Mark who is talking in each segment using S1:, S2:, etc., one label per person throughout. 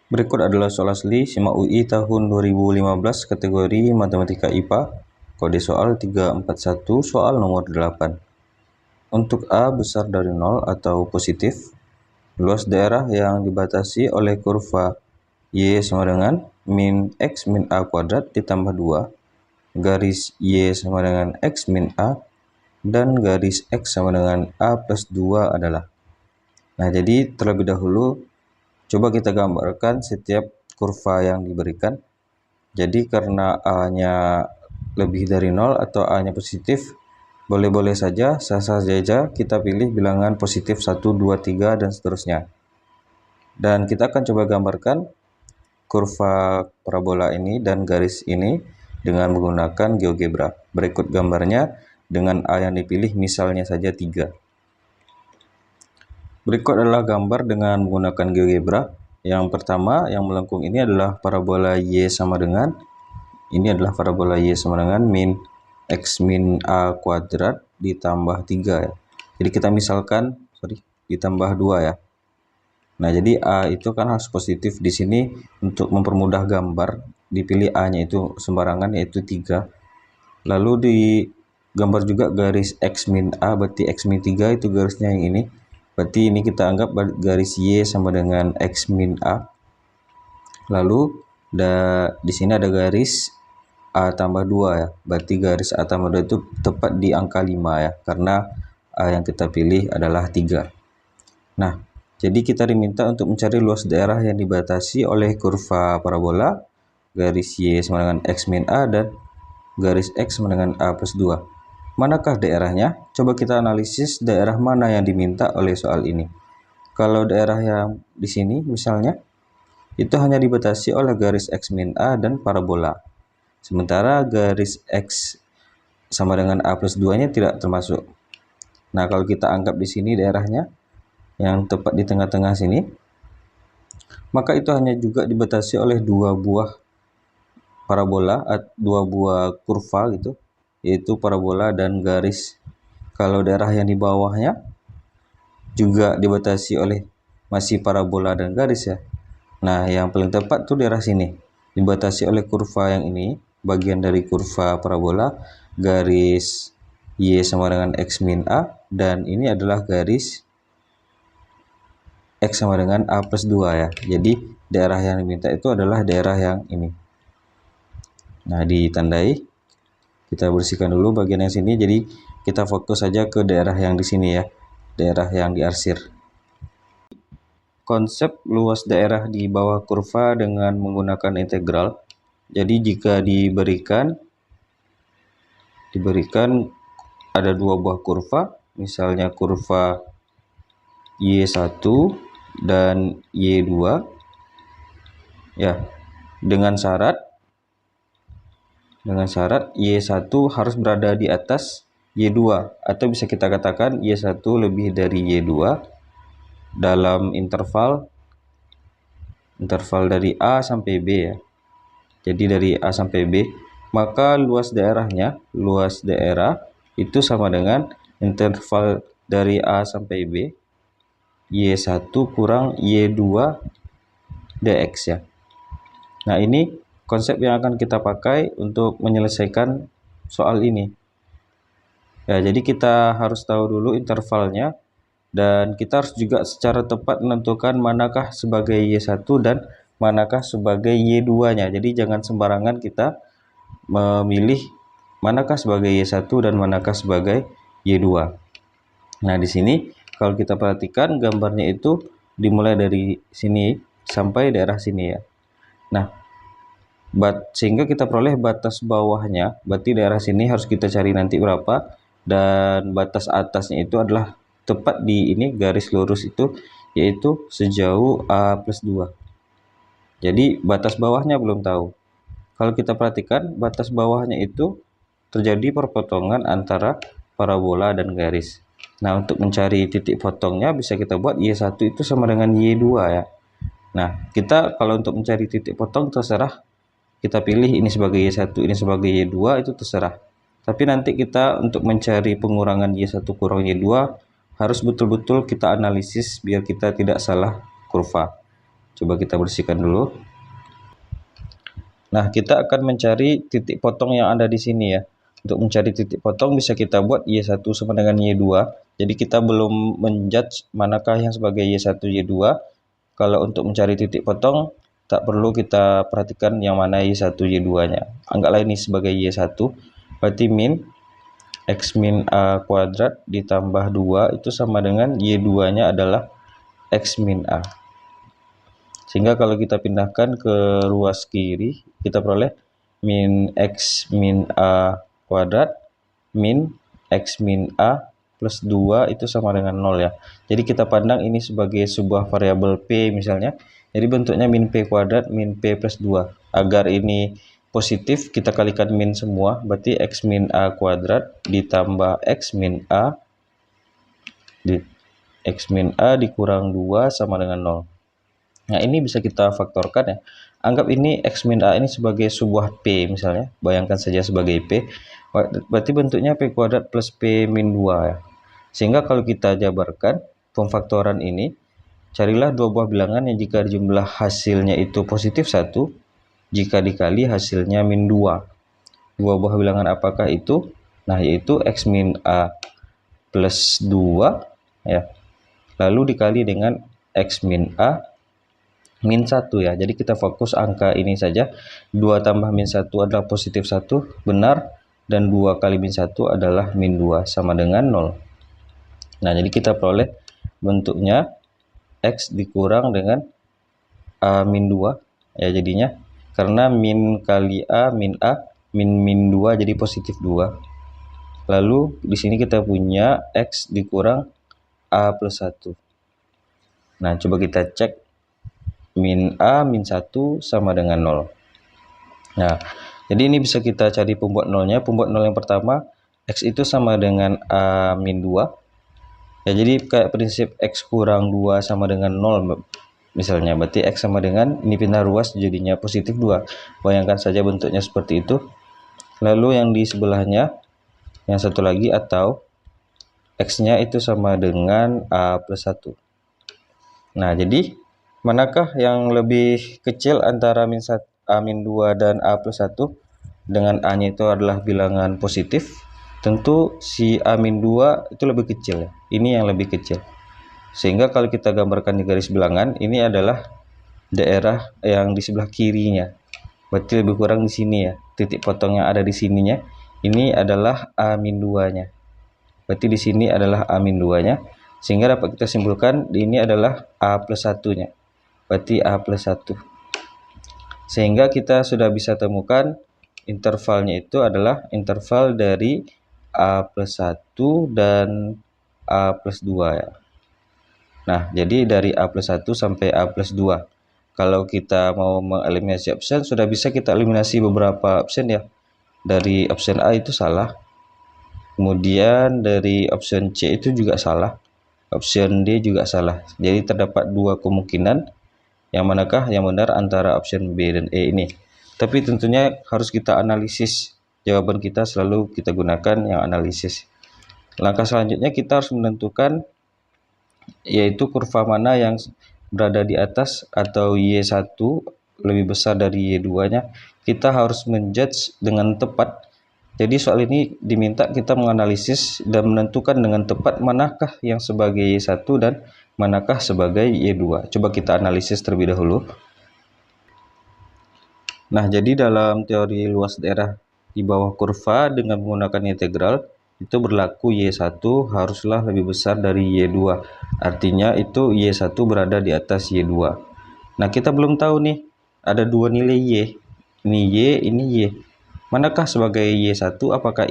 S1: Berikut adalah soal asli SIMAK UI tahun 2015 kategori Matematika IPA, kode soal 341 soal nomor 8. Untuk A besar dari 0 atau positif, luas daerah yang dibatasi oleh kurva Y sama dengan min X min A kuadrat ditambah 2, garis Y sama dengan X min A, dan garis X sama dengan A plus 2 adalah. Nah, jadi terlebih dahulu coba kita gambarkan setiap kurva yang diberikan. Jadi karena A-nya lebih dari 0 atau A-nya positif, boleh-boleh saja, sah-sah saja kita pilih bilangan positif 1, 2, 3, dan seterusnya. Dan kita akan coba gambarkan kurva parabola ini dan garis ini dengan menggunakan GeoGebra. Berikut gambarnya dengan A yang dipilih misalnya saja 3. Berikut adalah gambar dengan menggunakan GeoGebra. Yang pertama, yang melengkung ini adalah parabola Y sama dengan, ini adalah parabola Y sama dengan min X min A kuadrat ditambah 3 ya. Jadi kita misalkan, ditambah 2 ya. Nah, jadi A itu kan harus positif. Di sini untuk mempermudah gambar, dipilih A-nya itu sembarangan, yaitu 3. Lalu digambar juga garis X min A, berarti X min 3 itu garisnya yang ini. Berarti ini kita anggap garis Y sama dengan X min A. Lalu di sini ada garis A tambah 2 ya. Berarti garis A tambah 2 itu tepat di angka 5 ya. Karena A yang kita pilih adalah 3. Nah, jadi kita diminta untuk mencari luas daerah yang dibatasi oleh kurva parabola, garis Y sama dengan X min A, dan garis X sama dengan A plus 2. Manakah daerahnya? Coba kita analisis daerah mana yang diminta oleh soal ini. Kalau daerah yang di sini misalnya, itu hanya dibatasi oleh garis X min A dan parabola. Sementara garis X sama dengan A plus 2-nya tidak termasuk. Nah, kalau kita anggap di sini daerahnya, yang tepat di tengah-tengah sini, maka itu hanya juga dibatasi oleh dua buah parabola, dua buah kurva gitu, yaitu parabola dan garis. Kalau daerah yang di bawahnya juga dibatasi oleh masih parabola dan garis ya. Nah, yang paling tepat tuh daerah sini, dibatasi oleh kurva yang ini, bagian dari kurva parabola, garis Y sama dengan X min A, dan ini adalah garis X sama dengan A plus 2 ya. Jadi daerah yang diminta itu adalah daerah yang ini. Nah, ditandai. Kita bersihkan dulu bagian yang sini. Jadi kita fokus saja ke daerah yang di sini ya. Daerah yang diarsir. Konsep luas daerah di bawah kurva dengan menggunakan integral. Jadi jika diberikan ada dua buah kurva, misalnya kurva Y1 dan Y2 ya, dengan syarat Y1 harus berada di atas Y2, atau bisa kita katakan Y1 lebih dari Y2 dalam interval dari A sampai B ya. Jadi dari A sampai B, maka luas daerah itu sama dengan interval dari A sampai B, Y1 kurang Y2 dx ya. Nah, ini konsep yang akan kita pakai untuk menyelesaikan soal ini. Ya, jadi kita harus tahu dulu intervalnya, dan kita harus juga secara tepat menentukan manakah sebagai Y1 dan manakah sebagai Y2-nya. Jadi jangan sembarangan kita memilih manakah sebagai Y1 dan manakah sebagai Y2. Nah, di sini kalau kita perhatikan gambarnya itu dimulai dari sini sampai daerah sini ya. Nah, sehingga kita peroleh batas bawahnya, berarti daerah sini harus kita cari nanti berapa, dan batas atasnya itu adalah tepat di ini garis lurus itu, yaitu sejauh A plus 2. Jadi batas bawahnya belum tahu. Kalau kita perhatikan batas bawahnya itu terjadi perpotongan antara parabola dan garis. Nah, untuk mencari titik potongnya bisa kita buat Y1 itu sama dengan Y2 ya. Nah, kita kalau untuk mencari titik potong terserah, kita pilih ini sebagai Y1, ini sebagai Y2, itu terserah. Tapi nanti kita untuk mencari pengurangan Y1 kurang Y2 harus betul-betul kita analisis biar kita tidak salah kurva. Coba kita bersihkan dulu. Nah, kita akan mencari titik potong yang ada di sini ya. Untuk mencari titik potong bisa kita buat Y1 sama dengan Y2. Jadi kita belum menjudge manakah yang sebagai Y1, Y2. Kalau untuk mencari titik potong, tak perlu kita perhatikan yang mana Y1, Y2-nya. Anggaplah ini sebagai Y1. Berarti min X min A kuadrat ditambah 2 itu sama dengan Y2-nya adalah X min A. Sehingga kalau kita pindahkan ke ruas kiri, kita peroleh min X min A kuadrat min X min A plus 2 itu sama dengan 0 ya. Jadi kita pandang ini sebagai sebuah variabel P misalnya. Jadi bentuknya min P kuadrat min P plus 2. Agar ini positif, kita kalikan min semua. Berarti X min A kuadrat ditambah X min A dikurang 2 sama dengan 0. Nah, ini bisa kita faktorkan ya. Anggap ini X min A ini sebagai sebuah P misalnya. Bayangkan saja sebagai P. Berarti bentuknya P kuadrat plus P min 2 ya. Sehingga kalau kita jabarkan pemfaktoran ini, carilah dua buah bilangan yang jika jumlah hasilnya itu positif 1, jika dikali hasilnya min 2. Dua buah bilangan apakah itu? Nah, yaitu X min A plus 2 ya. Lalu dikali dengan X min A min 1 ya. Jadi kita fokus angka ini saja. 2 tambah min 1 adalah positif 1, benar. Dan 2 kali min 1 adalah min 2 sama dengan 0. Nah, jadi kita peroleh bentuknya X dikurang dengan A min 2 ya jadinya. Karena min kali A min 2 jadi positif 2. Lalu di sini kita punya X dikurang A plus 1. Nah, coba kita cek min A min 1 sama dengan 0. Nah, jadi ini bisa kita cari pembuat nolnya. Pembuat nol yang pertama, X itu sama dengan A min 2. Ya, jadi kayak prinsip X kurang 2 sama dengan 0 misalnya. Berarti X sama dengan, ini pindah ruas jadinya positif 2. Bayangkan saja bentuknya seperti itu. Lalu yang di sebelahnya, yang satu lagi, atau X-nya itu sama dengan A plus 1. Nah, jadi manakah yang lebih kecil antara A min 2 dan A plus 1? Dengan A-nya itu adalah bilangan positif. Tentu si A min 2 itu lebih kecil ya. Ini yang lebih kecil. Sehingga kalau kita gambarkan di garis bilangan, ini adalah daerah yang di sebelah kirinya. Berarti lebih kurang di sini ya. Titik potong yang ada di sininya. Ini adalah A min 2-nya. Berarti di sini adalah A min 2-nya. Sehingga dapat kita simpulkan ini adalah A plus 1-nya. Berarti A plus 1. Sehingga kita sudah bisa temukan intervalnya itu adalah interval dari A plus 1 dan A plus 2 ya. Nah, jadi dari A plus 1 sampai A plus 2. Kalau kita mau mengeliminasi option, sudah bisa kita eliminasi beberapa option ya. Dari option A itu salah. Kemudian dari option C itu juga salah. Option D juga salah. Jadi terdapat dua kemungkinan. Yang manakah yang benar antara option B dan E ini. Tapi tentunya harus kita analisis. Jawaban kita selalu kita gunakan yang analisis. Langkah selanjutnya kita harus menentukan yaitu kurva mana yang berada di atas atau Y1 lebih besar dari Y2-nya. Kita harus menjudge dengan tepat. Jadi soal ini diminta kita menganalisis dan menentukan dengan tepat manakah yang sebagai Y1 dan manakah sebagai Y2. Coba kita analisis terlebih dahulu. Nah, jadi dalam teori luas daerah di bawah kurva dengan menggunakan integral, itu berlaku Y1 haruslah lebih besar dari Y2. Artinya itu Y1 berada di atas Y2. Nah, kita belum tahu nih, ada dua nilai Y. Ini Y, ini Y. Manakah sebagai Y1? Apakah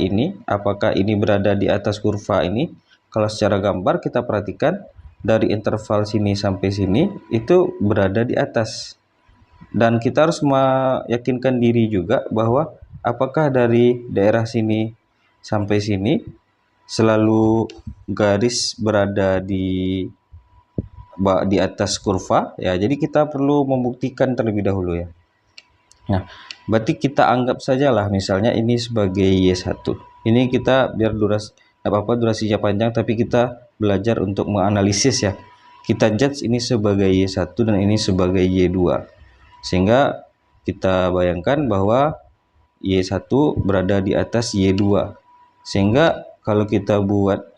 S1: ini berada di atas kurva ini? Kalau secara gambar kita perhatikan dari interval sini sampai sini itu berada di atas. Dan kita harus meyakinkan diri juga bahwa apakah dari daerah sini sampai sini selalu garis berada di atas kurva ya. Jadi kita perlu membuktikan terlebih dahulu ya. Nah, berarti kita anggap sajalah misalnya ini sebagai Y1. Ini kita biar durasinya panjang tapi kita belajar untuk menganalisis ya. kita judge ini sebagai Y1 dan ini sebagai Y2. Sehingga kita bayangkan bahwa Y1 berada di atas Y2. Sehingga kalau kita buat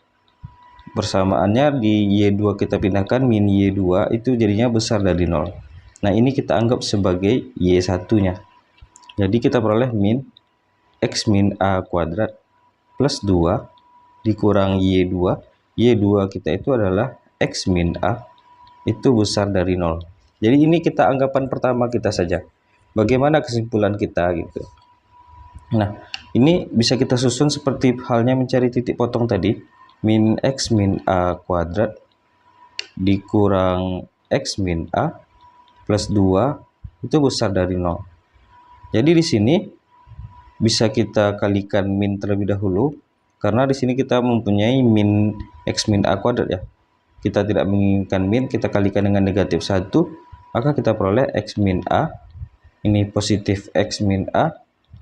S1: persamaannya di Y2 kita pindahkan min Y2 itu jadinya besar dari 0. Nah, ini kita anggap sebagai Y1-nya. Jadi kita peroleh min X min A kuadrat plus 2 dikurang Y2. Y2 kita itu adalah X min A itu besar dari 0. Jadi ini kita anggapan pertama kita saja. Bagaimana kesimpulan kita gitu. Nah, ini bisa kita susun seperti halnya mencari titik potong tadi. Min X min A kuadrat dikurang X min A plus 2 itu besar dari 0. Jadi di sini bisa kita kalikan min terlebih dahulu, karena di sini kita mempunyai min X min A kuadrat ya. Kita tidak menginginkan min, kita kalikan dengan negatif 1, maka kita peroleh X min A, ini positif X min A,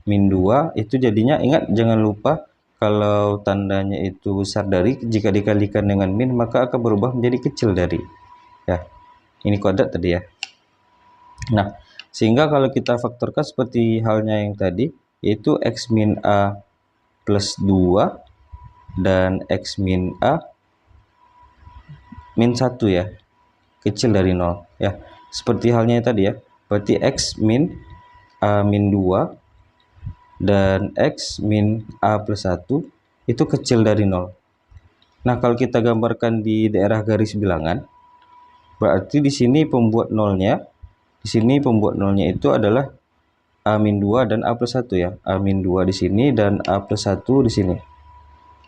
S1: min 2, itu jadinya, ingat jangan lupa kalau tandanya itu besar dari, jika dikalikan dengan min maka akan berubah menjadi kecil dari. Ya, ini kuadrat tadi ya. Nah, sehingga kalau kita faktorkan seperti halnya yang tadi, yaitu X min A plus 2 dan X min A min 1 ya, kecil dari 0 ya, seperti halnya tadi ya. Berarti X min A min 2 dan X min A plus 1 itu kecil dari 0. Nah, kalau kita gambarkan di daerah garis bilangan, berarti di sini pembuat nolnya, itu adalah A min 2 dan A plus 1 ya. A min 2 di sini dan A plus 1 di sini.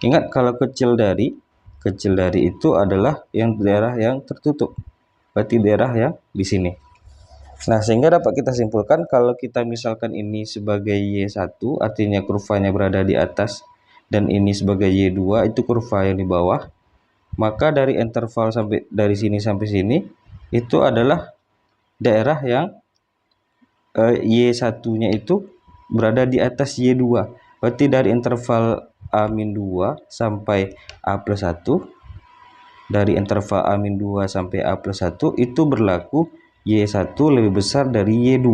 S1: Ingat, kalau kecil dari itu adalah yang daerah yang tertutup. Berarti daerah yang di sini. Nah, sehingga dapat kita simpulkan kalau kita misalkan ini sebagai Y1, artinya kurvanya berada di atas, dan ini sebagai Y2, itu kurva yang di bawah, maka dari interval sampai dari sini sampai sini itu adalah daerah yang Y1-nya itu berada di atas Y2. Berarti dari interval A-2 sampai A plus 1, dari interval A-2 sampai A plus 1 itu berlaku Y1 lebih besar dari Y2.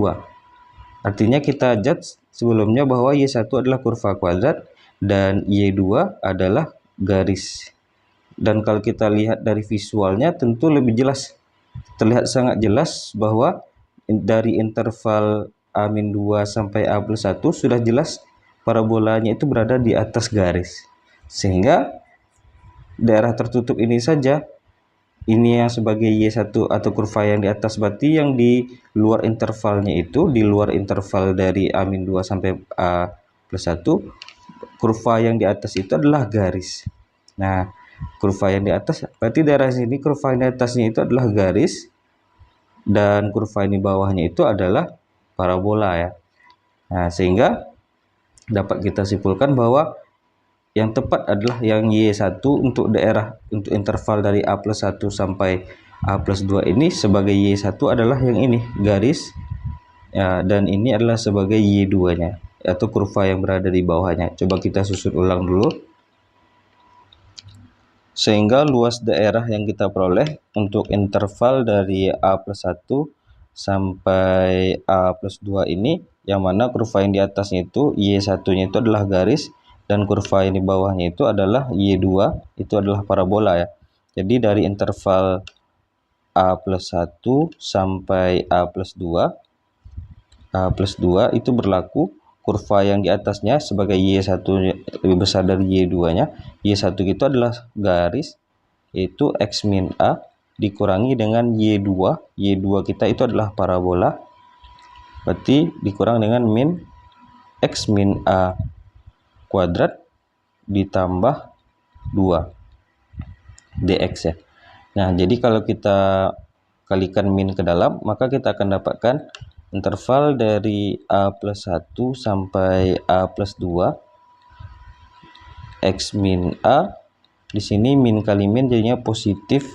S1: Artinya kita judge sebelumnya bahwa Y1 adalah kurva kuadrat dan Y2 adalah garis. Dan kalau kita lihat dari visualnya tentu lebih jelas. Terlihat sangat jelas bahwa dari interval A-2 sampai A plus 1 sudah jelas parabolanya itu berada di atas garis. Sehingga daerah tertutup ini saja, ini yang sebagai Y1 atau kurva yang di atas, berarti yang di luar intervalnya itu, di luar interval dari A-2 sampai A plus 1, kurva yang di atas itu adalah garis. Nah, kurva yang di atas, berarti daerah sini kurva yang di atasnya itu adalah garis, dan kurva ini bawahnya itu adalah parabola ya. Nah, sehingga dapat kita simpulkan bahwa yang tepat adalah yang Y1 untuk daerah, untuk interval dari A plus 1 sampai A plus 2 ini sebagai Y1 adalah yang ini, garis ya, dan ini adalah sebagai Y2 nya atau kurva yang berada di bawahnya. Coba kita susun ulang dulu. Sehingga luas daerah yang kita peroleh untuk interval dari A plus 1 sampai A plus 2 ini, yang mana kurva yang di atasnya itu Y1-nya itu adalah garis, dan kurva yang di bawahnya itu adalah Y2, itu adalah parabola ya. Jadi dari interval A plus 1 sampai A plus 2 itu berlaku kurva yang di atasnya sebagai Y1 lebih besar dari Y2-nya. Y1 itu adalah garis, yaitu X min A dikurangi dengan Y2. Y2 kita itu adalah parabola, berarti dikurang dengan min X min A kuadrat ditambah 2 dx ya. Nah, jadi kalau kita kalikan min ke dalam, maka kita akan dapatkan interval dari A plus 1 sampai A plus 2 X min A, di sini min kali min jadinya positif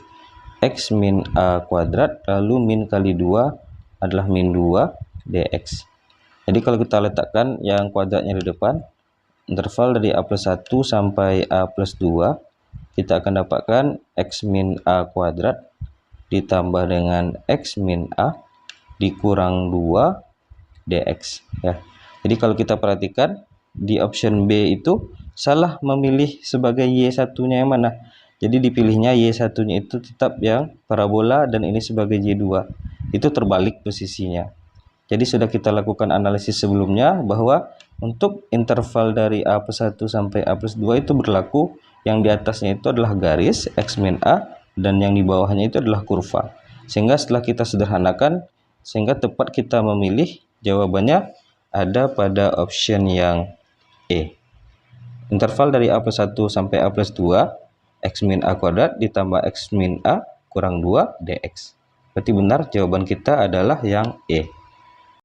S1: X min A kuadrat, lalu min kali 2 adalah min 2 dx. Jadi kalau kita letakkan yang kuadratnya di depan, interval dari A plus 1 sampai A plus 2, kita akan dapatkan X min A kuadrat ditambah dengan X min A dikurang 2 dx ya. Jadi kalau kita perhatikan di option B itu salah memilih sebagai Y1-nya yang mana. Jadi dipilihnya Y1-nya itu tetap yang parabola dan ini sebagai Y2. Itu terbalik posisinya. Jadi sudah kita lakukan analisis sebelumnya bahwa untuk interval dari A plus 1 sampai A plus 2 itu berlaku yang di atasnya itu adalah garis X min A dan yang di bawahnya itu adalah kurva. Sehingga setelah kita sederhanakan, sehingga tepat kita memilih jawabannya ada pada option yang E. Interval dari A plus 1 sampai A plus 2, X min A kuadrat ditambah X min A kurang 2 dx. Berarti benar jawaban kita adalah yang E.